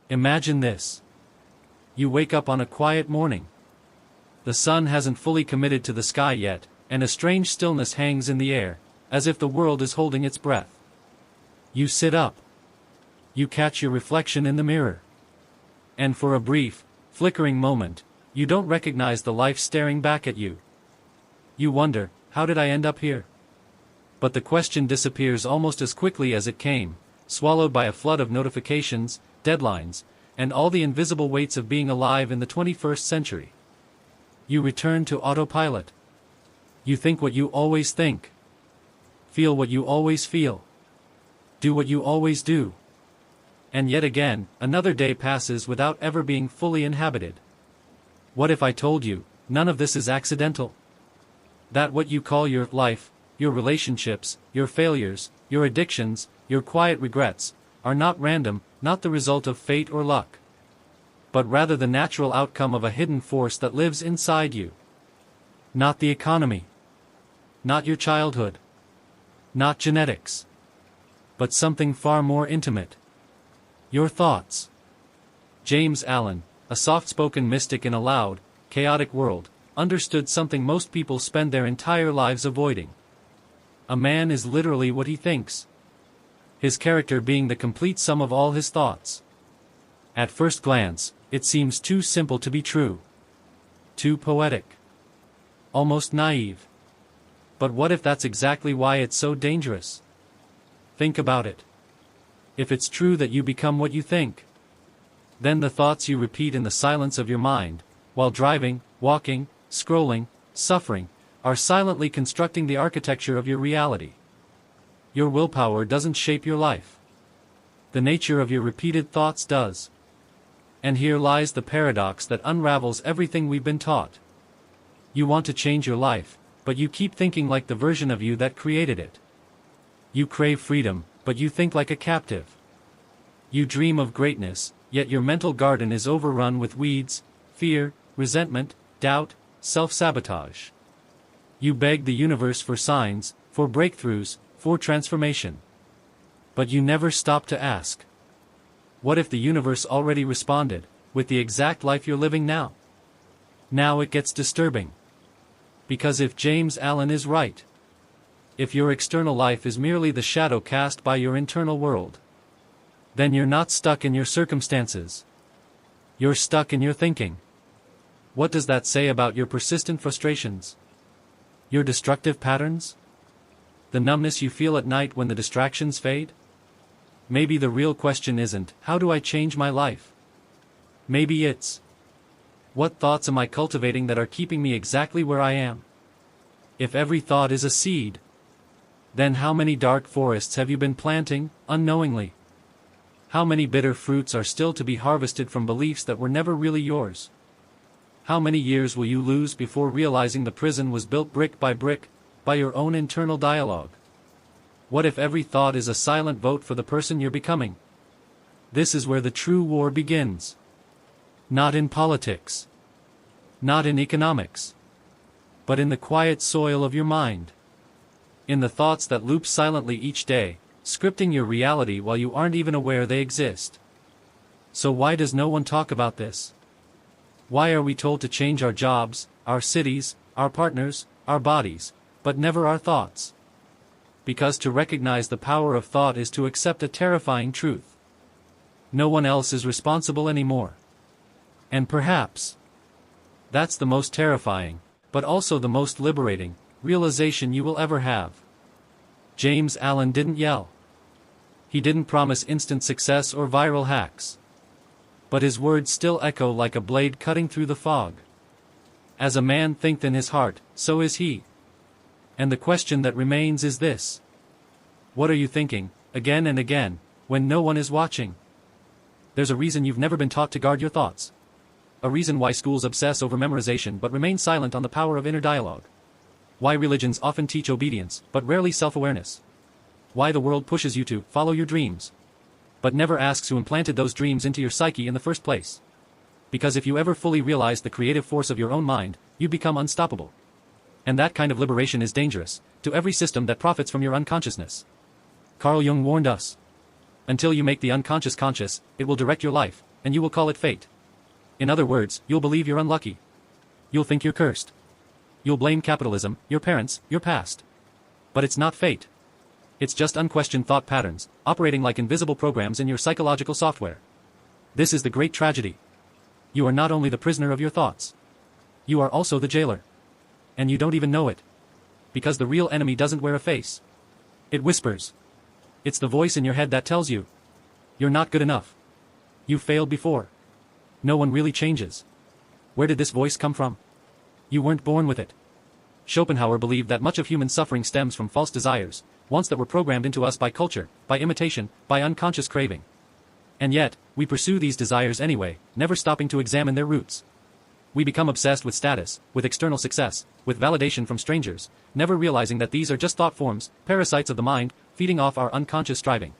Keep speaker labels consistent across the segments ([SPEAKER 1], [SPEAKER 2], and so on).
[SPEAKER 1] Imagine this. You wake up on a quiet morning. The sun hasn't fully committed to the sky yet, and a strange stillness hangs in the air, as if the world is holding its breath. You sit up. You catch your reflection in the mirror. And for a brief, flickering moment, you don't recognize the life staring back at you. You wonder, how did I end up here? But the question disappears almost as quickly as it came, swallowed by a flood of notifications, deadlines, and all the invisible weights of being alive in the 21st century. You return to autopilot. You think what you always think. Feel what you always feel. Do what you always do. And yet again, another day passes without ever being fully inhabited. What if I told you, none of this is accidental? That what you call your life, your relationships, your failures, your addictions, your quiet regrets, are not random, not the result of fate or luck, but rather the natural outcome of a hidden force that lives inside you. Not the economy. Not your childhood. Not genetics. But something far more intimate. Your thoughts. James Allen, a soft-spoken mystic in a loud, chaotic world, understood something most people spend their entire lives avoiding. A man is literally what he thinks. His character being the complete sum of all his thoughts. At first glance, it seems too simple to be true. Too poetic. Almost naive. But what if that's exactly why it's so dangerous? Think about it. If it's true that you become what you think, then the thoughts you repeat in the silence of your mind, while driving, walking, scrolling, suffering, are silently constructing the architecture of your reality. Your willpower doesn't shape your life. The nature of your repeated thoughts does. And here lies the paradox that unravels everything we've been taught. You want to change your life, but you keep thinking like the version of you that created it. You crave freedom, but you think like a captive. You dream of greatness, yet your mental garden is overrun with weeds, fear, resentment, doubt, self-sabotage. You beg the universe for signs, for breakthroughs, for transformation. But you never stop to ask. What if the universe already responded, with the exact life you're living now? Now it gets disturbing. Because if James Allen is right, if your external life is merely the shadow cast by your internal world, then you're not stuck in your circumstances. You're stuck in your thinking. What does that say about your persistent frustrations? Your destructive patterns? The numbness you feel at night when the distractions fade? Maybe the real question isn't, how do I change my life? Maybe it's, what thoughts am I cultivating that are keeping me exactly where I am? If every thought is a seed, then how many dark forests have you been planting, unknowingly? How many bitter fruits are still to be harvested from beliefs that were never really yours? How many years will you lose before realizing the prison was built brick, by your own internal dialogue? What if every thought is a silent vote for the person you're becoming? This is where the true war begins. Not in politics. Not in economics. But in the quiet soil of your mind. In the thoughts that loop silently each day, scripting your reality while you aren't even aware they exist. So why does no one talk about this? Why are we told to change our jobs, our cities, our partners, our bodies, but never our thoughts? Because to recognize the power of thought is to accept a terrifying truth. No one else is responsible anymore. And perhaps that's the most terrifying, but also the most liberating, realization you will ever have. James Allen didn't yell. He didn't promise instant success or viral hacks. But his words still echo like a blade cutting through the fog. As a man thinketh in his heart, so is he. And the question that remains is this. What are you thinking, again and again, when no one is watching? There's a reason you've never been taught to guard your thoughts. A reason why schools obsess over memorization but remain silent on the power of inner dialogue. Why religions often teach obedience, but rarely self-awareness. Why the world pushes you to follow your dreams, but never asks who implanted those dreams into your psyche in the first place. Because if you ever fully realize the creative force of your own mind, you become unstoppable. And that kind of liberation is dangerous to every system that profits from your unconsciousness. Carl Jung warned us. Until you make the unconscious conscious, it will direct your life, and you will call it fate. In other words, you'll believe you're unlucky. You'll think you're cursed. You'll blame capitalism, your parents, your past. But it's not fate. It's just unquestioned thought patterns, operating like invisible programs in your psychological software. This is the great tragedy. You are not only the prisoner of your thoughts. You are also the jailer. And you don't even know it. Because the real enemy doesn't wear a face. It whispers. It's the voice in your head that tells you. You're not good enough. You failed before. No one really changes. Where did this voice come from? You weren't born with it. Schopenhauer believed that much of human suffering stems from false desires, wants that were programmed into us by culture, by imitation, by unconscious craving. And yet, we pursue these desires anyway, never stopping to examine their roots. We become obsessed with status, with external success, with validation from strangers, never realizing that these are just thought forms, parasites of the mind, feeding off our unconscious striving.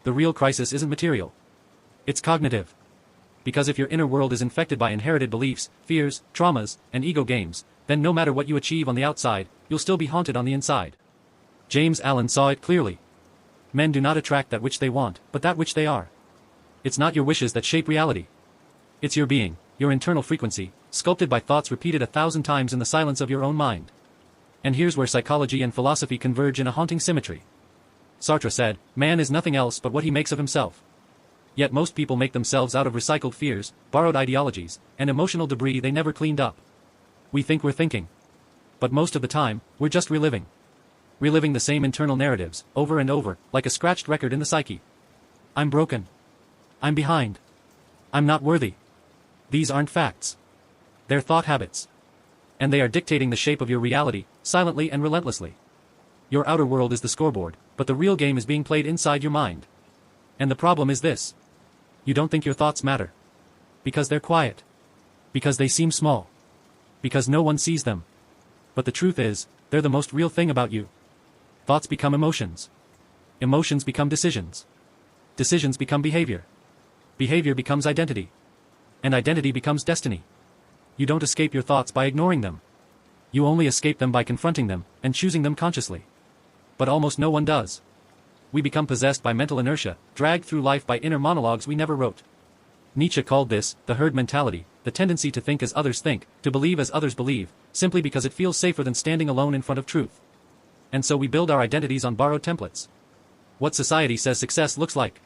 [SPEAKER 1] The real crisis isn't material. It's cognitive. Because if your inner world is infected by inherited beliefs, fears, traumas, and ego games, then no matter what you achieve on the outside, you'll still be haunted on the inside. James Allen saw it clearly. Men do not attract that which they want, but that which they are. It's not your wishes that shape reality. It's your being, your internal frequency, sculpted by thoughts repeated 1,000 times in the silence of your own mind. And here's where psychology and philosophy converge in a haunting symmetry. Sartre said, man is nothing else but what he makes of himself. Yet most people make themselves out of recycled fears, borrowed ideologies, and emotional debris they never cleaned up. We think we're thinking. But most of the time, we're just reliving. Reliving the same internal narratives, over and over, like a scratched record in the psyche. I'm broken. I'm behind. I'm not worthy. These aren't facts. They're thought habits. And they are dictating the shape of your reality, silently and relentlessly. Your outer world is the scoreboard, but the real game is being played inside your mind. And the problem is this. You don't think your thoughts matter. Because they're quiet. Because they seem small. Because no one sees them. But the truth is, they're the most real thing about you. Thoughts become emotions. Emotions become decisions. Decisions become behavior. Behavior becomes identity. And identity becomes destiny. You don't escape your thoughts by ignoring them. You only escape them by confronting them, and choosing them consciously. But almost no one does. We become possessed by mental inertia, dragged through life by inner monologues we never wrote. Nietzsche called this the herd mentality, the tendency to think as others think, to believe as others believe, simply because it feels safer than standing alone in front of truth. And so we build our identities on borrowed templates. What society says success looks like.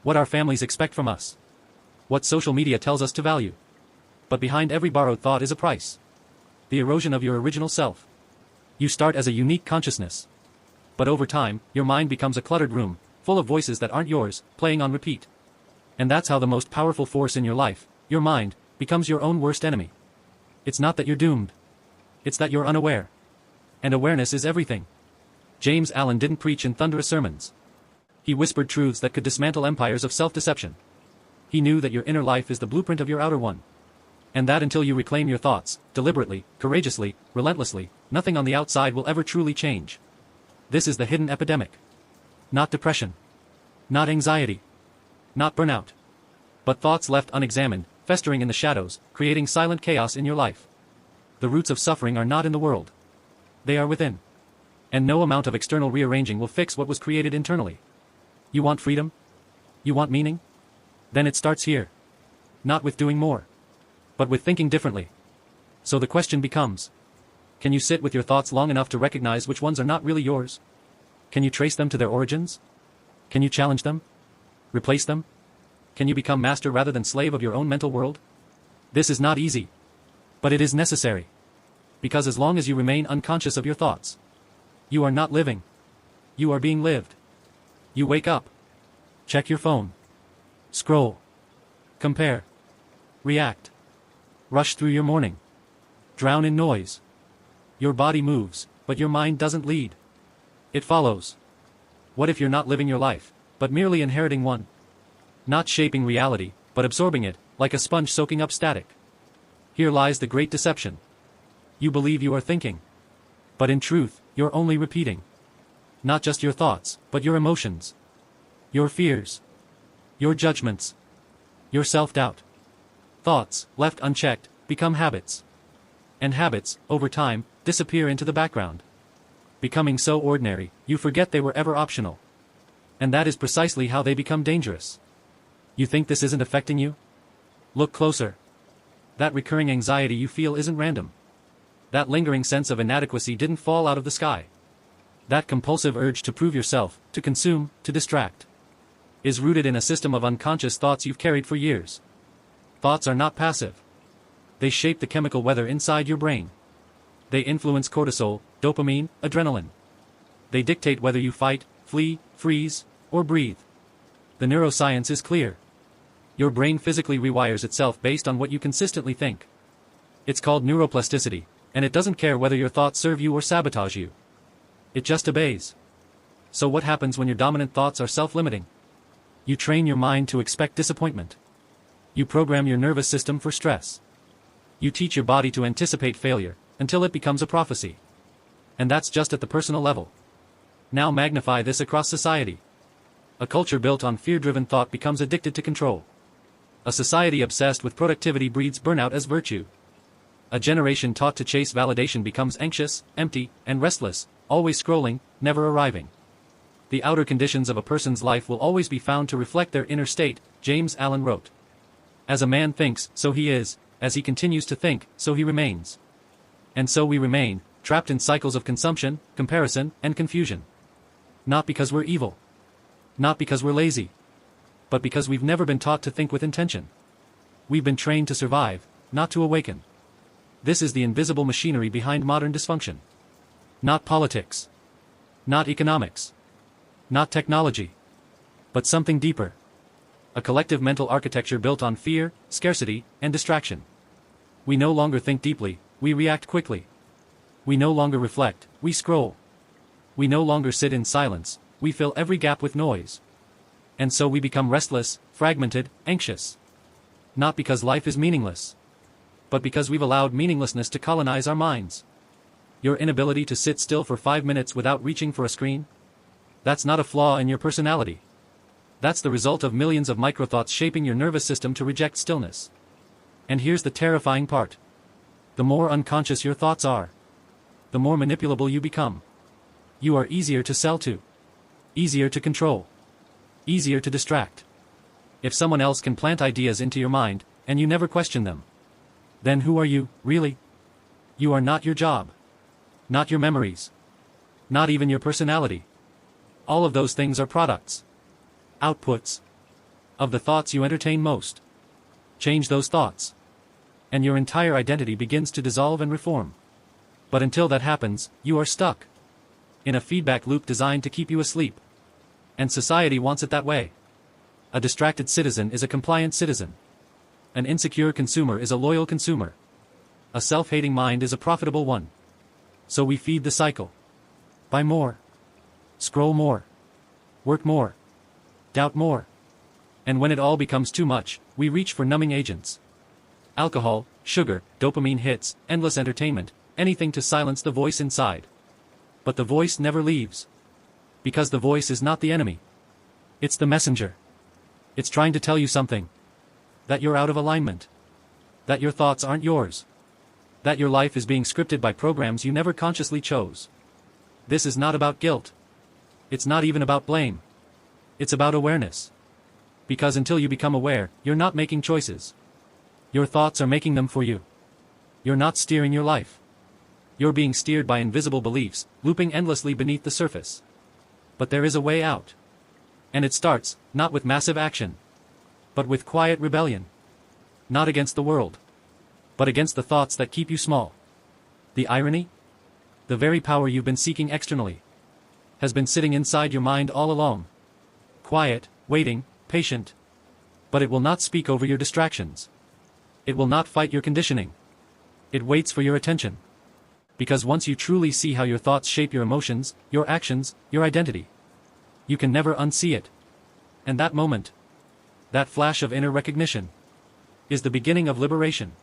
[SPEAKER 1] What our families expect from us. What social media tells us to value. But behind every borrowed thought is a price. The erosion of your original self. You start as a unique consciousness. But over time, your mind becomes a cluttered room, full of voices that aren't yours, playing on repeat. And that's how the most powerful force in your life, your mind, becomes your own worst enemy. It's not that you're doomed. It's that you're unaware. And awareness is everything. James Allen didn't preach in thunderous sermons. He whispered truths that could dismantle empires of self-deception. He knew that your inner life is the blueprint of your outer one. And that until you reclaim your thoughts, deliberately, courageously, relentlessly, nothing on the outside will ever truly change. This is the hidden epidemic. Not depression. Not anxiety. Not burnout. But thoughts left unexamined, festering in the shadows, creating silent chaos in your life. The roots of suffering are not in the world. They are within. And no amount of external rearranging will fix what was created internally. You want freedom? You want meaning? Then it starts here. Not with doing more. But with thinking differently. So the question becomes, can you sit with your thoughts long enough to recognize which ones are not really yours? Can you trace them to their origins? Can you challenge them? Replace them? Can you become master rather than slave of your own mental world? This is not easy. But it is necessary. Because as long as you remain unconscious of your thoughts, you are not living. You are being lived. You wake up. Check your phone. Scroll. Compare. React. Rush through your morning. Drown in noise. Your body moves, but your mind doesn't lead. It follows. What if you're not living your life, but merely inheriting one? Not shaping reality, but absorbing it, like a sponge soaking up static. Here lies the great deception. You believe you are thinking. But in truth, you're only repeating. Not just your thoughts, but your emotions. Your fears. Your judgments. Your self-doubt. Thoughts, left unchecked, become habits. And habits, over time, disappear into the background. Becoming so ordinary, you forget they were ever optional. And that is precisely how they become dangerous. You think this isn't affecting you? Look closer. That recurring anxiety you feel isn't random. That lingering sense of inadequacy didn't fall out of the sky. That compulsive urge to prove yourself, to consume, to distract, is rooted in a system of unconscious thoughts you've carried for years. Thoughts are not passive. They shape the chemical weather inside your brain. They influence cortisol, dopamine, adrenaline. They dictate whether you fight, flee, freeze, or breathe. The neuroscience is clear. Your brain physically rewires itself based on what you consistently think. It's called neuroplasticity, and it doesn't care whether your thoughts serve you or sabotage you. It just obeys. So what happens when your dominant thoughts are self-limiting? You train your mind to expect disappointment. You program your nervous system for stress. You teach your body to anticipate failure, until it becomes a prophecy. And that's just at the personal level. Now magnify this across society. A culture built on fear-driven thought becomes addicted to control. A society obsessed with productivity breeds burnout as virtue. A generation taught to chase validation becomes anxious, empty, and restless, always scrolling, never arriving. The outer conditions of a person's life will always be found to reflect their inner state, James Allen wrote. As a man thinks, so he is, as he continues to think, so he remains. And so we remain, trapped in cycles of consumption, comparison, and confusion. Not because we're evil. Not because we're lazy. But because we've never been taught to think with intention. We've been trained to survive, not to awaken. This is the invisible machinery behind modern dysfunction. Not politics. Not economics. Not technology. But something deeper. A collective mental architecture built on fear, scarcity, and distraction. We no longer think deeply, we react quickly. We no longer reflect, we scroll. We no longer sit in silence, we fill every gap with noise. And so we become restless, fragmented, anxious. Not because life is meaningless, but because we've allowed meaninglessness to colonize our minds. Your inability to sit still for 5 minutes without reaching for a screen? That's not a flaw in your personality. That's the result of millions of microthoughts shaping your nervous system to reject stillness. And here's the terrifying part. The more unconscious your thoughts are, the more manipulable you become. You are easier to sell to. Easier to control. Easier to distract. If someone else can plant ideas into your mind, and you never question them, then who are you, really? You are not your job. Not your memories. Not even your personality. All of those things are products. Outputs. Of the thoughts you entertain most. Change those thoughts. And your entire identity begins to dissolve and reform. But until that happens, you are stuck. In a feedback loop designed to keep you asleep. And society wants it that way. A distracted citizen is a compliant citizen. An insecure consumer is a loyal consumer. A self-hating mind is a profitable one. So we feed the cycle. Buy more. Scroll more. Work more. Doubt more. And when it all becomes too much, we reach for numbing agents. Alcohol, sugar, dopamine hits, endless entertainment, anything to silence the voice inside. But the voice never leaves. Because the voice is not the enemy. It's the messenger. It's trying to tell you something. That you're out of alignment. That your thoughts aren't yours. That your life is being scripted by programs you never consciously chose. This is not about guilt. It's not even about blame. It's about awareness. Because until you become aware, you're not making choices. Your thoughts are making them for you. You're not steering your life. You're being steered by invisible beliefs, looping endlessly beneath the surface. But there is a way out. And it starts, not with massive action, but with quiet rebellion. Not against the world, but against the thoughts that keep you small. The irony? The very power you've been seeking externally has been sitting inside your mind all along. Quiet, waiting, patient. But it will not speak over your distractions. It will not fight your conditioning. It waits for your attention. Because once you truly see how your thoughts shape your emotions, your actions, your identity, you can never unsee it. And that moment, that flash of inner recognition, is the beginning of liberation.